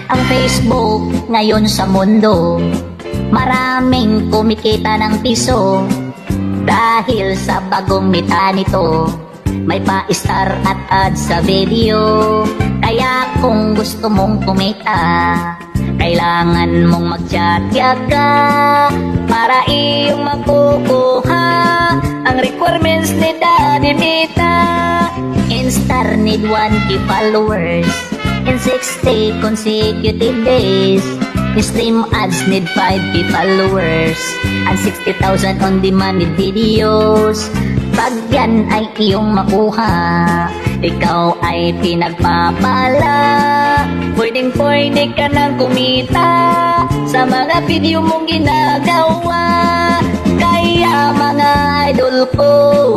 Ang Facebook ngayon sa mundo, maraming kumikita ng piso dahil sa bagong meta nito. May pa-star at ad sa video. Kaya kung gusto mong kumita, kailangan mong magtyaga para iyong makukuha ang requirements ni Daddy Mita. Instar need 1K followers in 60 consecutive days. Stream ads need 5K followers and 60,000 on-demand videos. Pag yan ay iyong makuha, ikaw ay pinagpapala. Pwedeng-pwede ka nang kumita sa mga video mong ginagawa. Kaya mga idol ko,